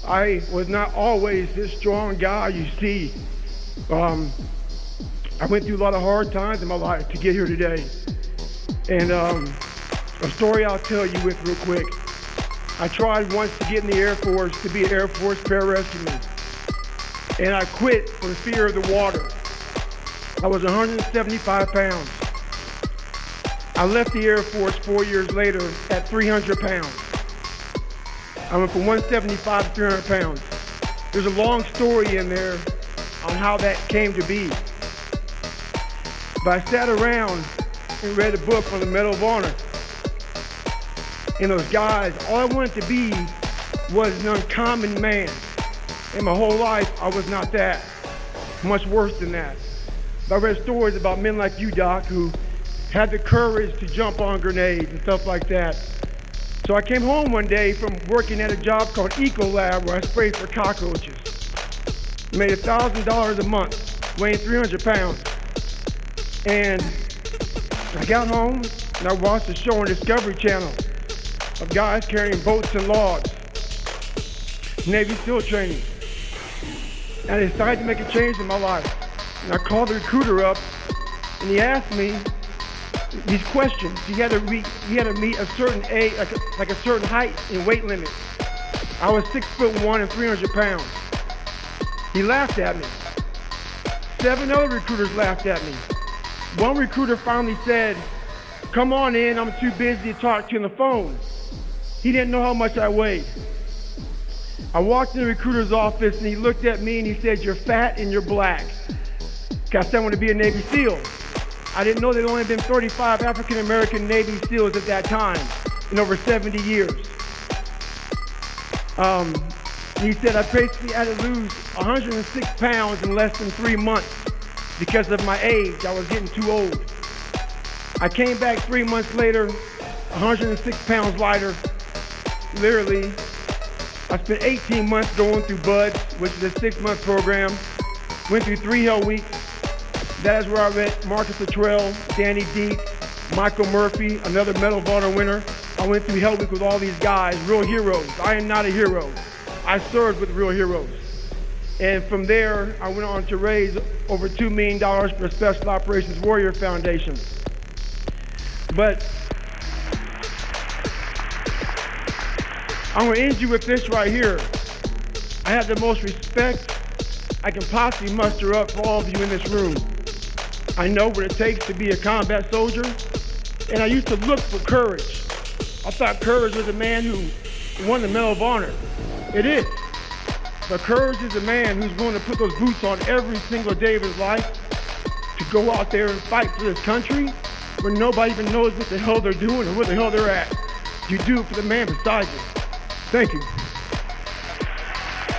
I was not always this strong guy you see. I went through a lot of hard times in my life to get here today. And a story I'll tell you with real quick. I tried once to get in the Air Force to be an Air Force pararescueman. And I quit for fear of the water. I was 175 pounds. I left the Air Force 4 years later at 300 pounds. I went from 175 to 300 pounds. There's a long story in there on how that came to be. But I sat around and read a book on the Medal of Honor. And those guys, all I wanted to be was an uncommon man. And my whole life, I was not that. Much worse than that. But I read stories about men like you, Doc, who had the courage to jump on grenades and stuff like that. So I came home one day from working at a job called Ecolab where I sprayed for cockroaches. Made $1,000 a month, weighing 300 pounds. And I got home and I watched a show on Discovery Channel of guys carrying boats and logs, Navy SEAL training. And I decided to make a change in my life. And I called the recruiter up and he asked me these questions. You had to meet a certain age, like a certain height and weight limit. I was 6'1" and 300 pounds. He laughed at me. 7 other recruiters laughed at me. One recruiter finally said, "Come on in, I'm too busy to talk to you on the phone." He didn't know how much I weighed. I walked in the recruiter's office and he looked at me and he said, "You're fat and you're black." I said I want to be a Navy SEAL. I didn't know there'd only been 35 African-American Navy SEALs at that time in over 70 years. He said I basically had to lose 106 pounds in less than 3 months because of my age. I was getting too old. I came back 3 months later, 106 pounds lighter, literally. I spent 18 months going through BUD/S, which is a 6-month program. Went through 3 Hell Weeks. That is where I met Marcus Luttrell, Danny Deek, Michael Murphy, another Medal of Honor winner. I went through Hell Week with all these guys, real heroes. I am not a hero. I served with real heroes. And from there, I went on to raise over $2 million for Special Operations Warrior Foundation. But I'm gonna end you with this right here. I have the most respect I can possibly muster up for all of you in this room. I know what it takes to be a combat soldier, and I used to look for courage. I thought courage was a man who won the Medal of Honor. It is. But courage is a man who's willing to put those boots on every single day of his life to go out there and fight for this country where nobody even knows what the hell they're doing or where the hell they're at. You do it for the man beside you. Thank you.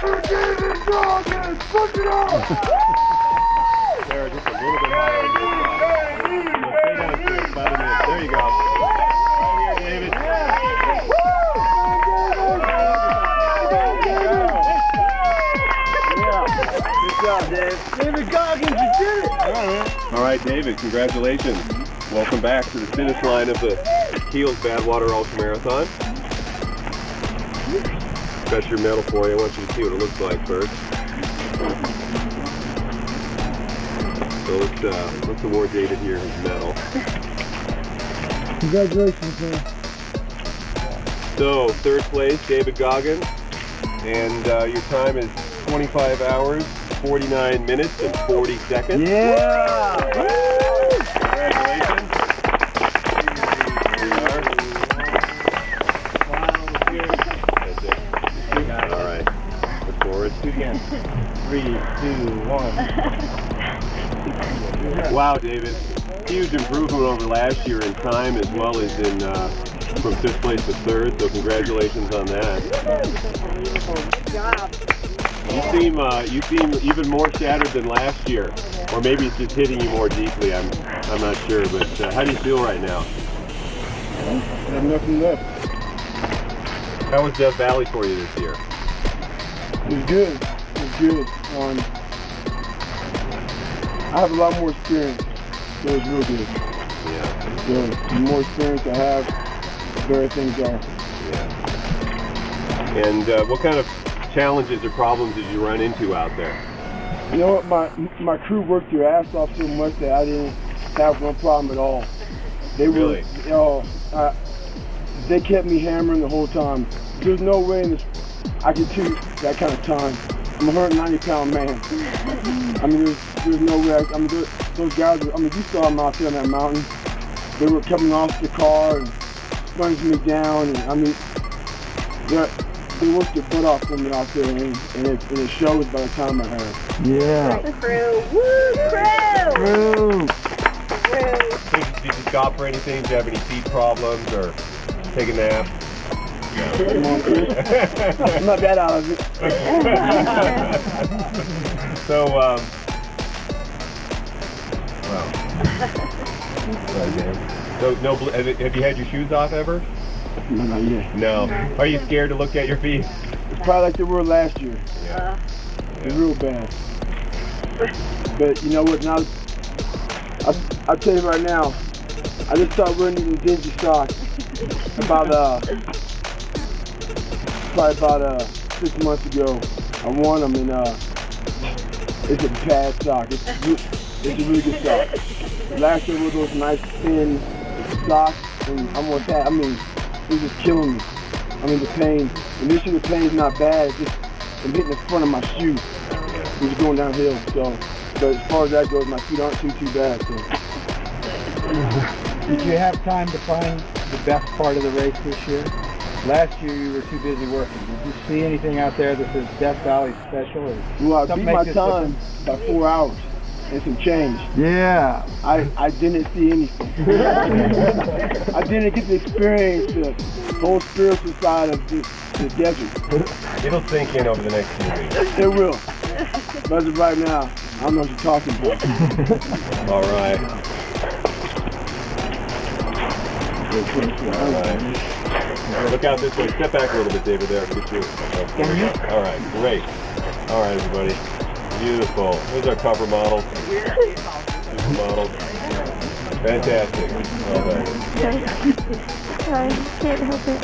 David Goggins, push it up! Sarah, just a little bit higher. There you go. Right here, David. Good job, Dave. David Goggins, you did it! All right, David, congratulations. Welcome back to the finish line of the Keels Badwater Ultra Marathon. Got your medal for you. I want you to see what it looks like first. So let's award David here his medal. Congratulations, man. So, 3rd place, David Goggins. And your time is 25 hours, 49 minutes, and 40 seconds. Yeah! Congratulations. Here you are. That's it. All right. Look forward. Do it again. 3, 2, 1. Wow, David. Huge improvement over last year in time as well as in from 5th place to 3rd, so congratulations on that. Good job. You seem even more shattered than last year, or maybe it's just hitting you more deeply. I'm not sure, but how do you feel right now? I have nothing left. How was Death Valley for you this year? It was good. It was good. I have a lot more experience, so it was real good. Yeah. So the more experience I have, the better things are. Yeah. And what kind of challenges or problems did you run into out there? You know what? My crew worked their ass off so much that I didn't have one problem at all. They Really? They kept me hammering the whole time. There's no way in this I could do that kind of time. I'm a 190-pound man. I mean, there's no way. Those guys. You saw them out there on that mountain. They were coming off the car and plunging me down. And they worked their butt off for me out there, and it shows by the time I heard. Yeah. Crew. Woo, crew. Did you stop for anything? Did you have any feet problems or take a nap? Come on, Chris. I'm not that out of it. So, well. Sorry, man. So, no. Have you had your shoes off ever? No, not yet. No. Are you scared to look at your feet? It's probably like they were last year. Yeah. It's real bad. But you know what? Now, I'll tell you right now. I just started wearing these dingy socks probably about 6 months ago. I won them, and it's a bad sock. It's a really good sock. Last year were those nice thin socks, and it was just killing me. I mean, the pain. Initially, the pain's not bad. It's just I'm hitting the front of my shoe. It was going downhill. So, but as far as that goes, my feet aren't too bad. So. Did you have time to find the best part of the race this year? Last year you were too busy working. Did you see anything out there that says Death Valley special? Or well, I beat my time by 4 hours and some change. Yeah. I didn't see anything. I didn't get to experience the whole spiritual side of the desert. It'll sink in over the next few weeks. It will. But as of right now, I don't know what you're talking about. All right. All right. Look out this way. Step back a little bit, David. There. Get you. All right. Great. All right, everybody. Beautiful. Here's our cover model. Super model. Fantastic. Well done. I can't help it.